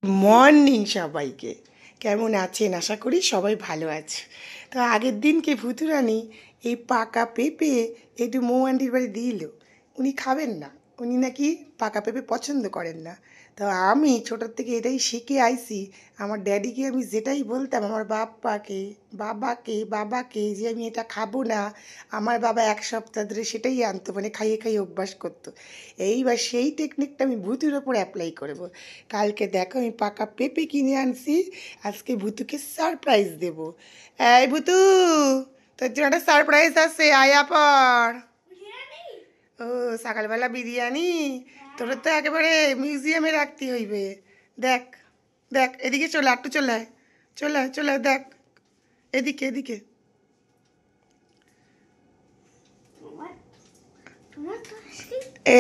Morning সবাইকে। কেমন আছেন? আশা করি সবাই ভালো আছে। তো আগের দিনকে ভুতুরানি এই পাকা পেঁপে একটু মৌয়ান্ডির বাড়ি দিল। উনি খাবেন না, উনি নাকি পাকা পেঁপে পছন্দ করেন না। তো আমি ছোটোর থেকে এটাই শিখে আইছি। আমার ড্যাডিকে আমি যেটাই বলতাম, আমার বাবাকে যে আমি এটা খাবো না, আমার বাবা এক সপ্তাহ ধরে সেটাই আনতো, মানে খাইয়ে খাইয়ে অভ্যাস করতো। এইবার সেই টেকনিকটা আমি ভুতুর ওপর অ্যাপ্লাই করবো। কালকে দেখো আমি পাকা পেঁপে কিনে আনছি, আজকে ভুতুকে সারপ্রাইজ দেব। এই ভুতু, তোর জন্য একটা সারপ্রাইজ আছে, আয়া পর। ও সকালবেলা বিরিয়ানি? তোর তো একেবারে মিউজিয়ামে রাখতে হইবে। দেখ দেখ, এদিকে চলে, একটু চলে আয়, চলে আয়, চলে আয়, দেখ এদিকে এদিকে।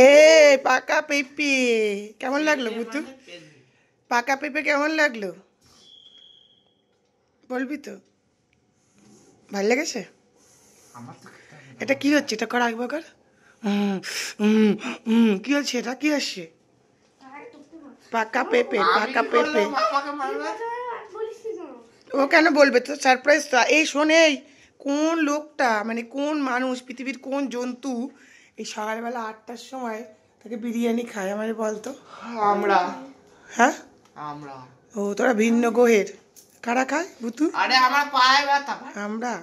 এ পাকা পেঁপে কেমন লাগলো ভুতু? পাকা পেঁপে কেমন লাগলো বলবি তো? ভালো লেগেছে? এটা কি হচ্ছে? এটা কর, একবার কর। কি হচ্ছে? এটা কি আসছে? পাকা পেঁপে, পাকা পেঁপে। ও কেন বলবে? তো সারপ্রাইজ তো। এই শোন, এই কোন লোকটা, মানে কোন মানুষ, পৃথিবীর কোন জন্তু এই সকালবেলা 8টার সময় তাকে বিরিয়ানি খায় আমারে বলতো? আমরা। হ্যাঁ আমরা। ও তোরা ভিন্ন গ্রহের। কারা খায় ভুতু? আরে আমার পায়ে ব্যথা। আমরা?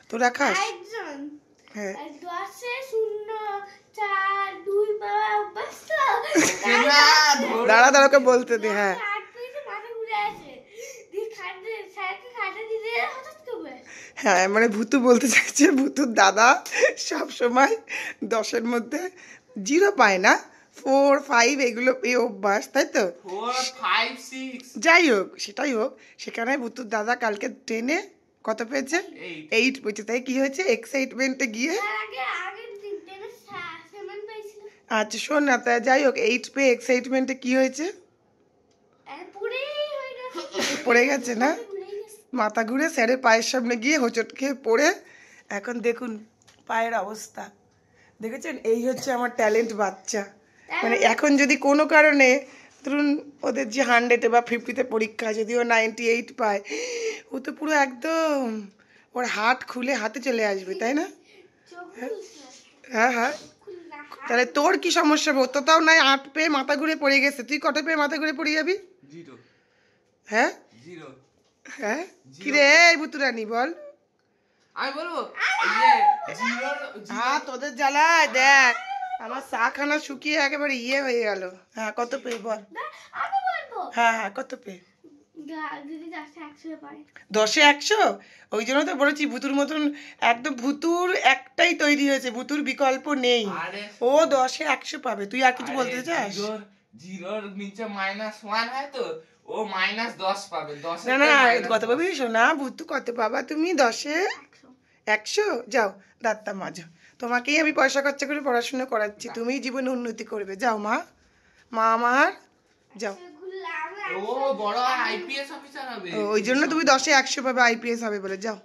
তোরা খাস? হ্যাঁ। দাঁড়া দাঁড়া, ওকে বলতে দে। হ্যাঁ হ্যাঁ, মানে ভুতু বলতে চাইছে ভুতুর দাদা সব সময় 10-এর মধ্যে 0 পায় না, 4, 5 এগুলো পেয়ে অভ্যাস, তাই তো? 4, 5, 6 যাই হোক, সেটাই হোক, সেখানে ভুতুর দাদা কালকে ট্রেনে কত পেয়েছে? 8 পেয়েছে। তাই কি হয়েছে, এক্সাইটমেন্টে গিয়ে। আচ্ছা শোন না, তা যাই হোক, 8 পেয়ে এক্সাইটমেন্টে কি হয়েছে? পড়ে গেছে না? মাথা ঘুরে স্যারের পায়ের সামনে গিয়ে হোঁচট খেয়ে পড়ে এখন দেখুন পায়ের অবস্থা দেখেছেন? এই হচ্ছে আমার ট্যালেন্ট বাচ্চা। মানে এখন যদি কোনো কারণে ধরুন ওদের যে 100-এ বা 50-তে পরীক্ষা, যদি ও 98 পায়, ও তো পুরো একদম ওর হাত খুলে হাতে চলে আসবে, তাই না? হ্যাঁ হ্যাঁ। তাহলে তোর কি সমস্যা? তো তাও নাই 8 পেয়ে মাথা ঘুরে পড়ে গেছে, তুই কত পেয়ে মাথা ঘুরে পড়ে যাবি? 0। হ্যাঁ 0। হ্যাঁ, কিরে এই ভুতুরানি বল। আমি বলবো হ্যাঁ তোদের জ্বালায় দেখ আমার চা খানা শুকিয়ে একেবারে ইয়ে হয়ে গেল। হ্যাঁ কত পেয়ে বল? হ্যাঁ হ্যাঁ, কত পেয়ে? 10-এ 100? ওই জন্য তো বলেছি ভুতুর মতন একদম, ভুতুর একটাই তৈরি হয়েছে, ভুতুর বিকল্প নেই। ও 10-এ 100 পাবে। তুই আর কিছু বলতে চাস? 0-এর নিচে -1 হয় তো, ও -10 পাবে। 10 না না, কত পাবি শোনা? ভুতু কত পাবা তুমি 10-এ? 100? যাও দাঁতটা মাজো, তোমাকেই আমি পয়সা খরচা করে পড়াশোনা করাচ্ছি, তুমিই জীবনে উন্নতি করবে। যাও মা, মা আমার, যাও। ও বড় আইপিএস অফিসার হবে। ওই জন্য তুমি 10-এ 100 পাবে, আইপিএস হবে বলে। যাও।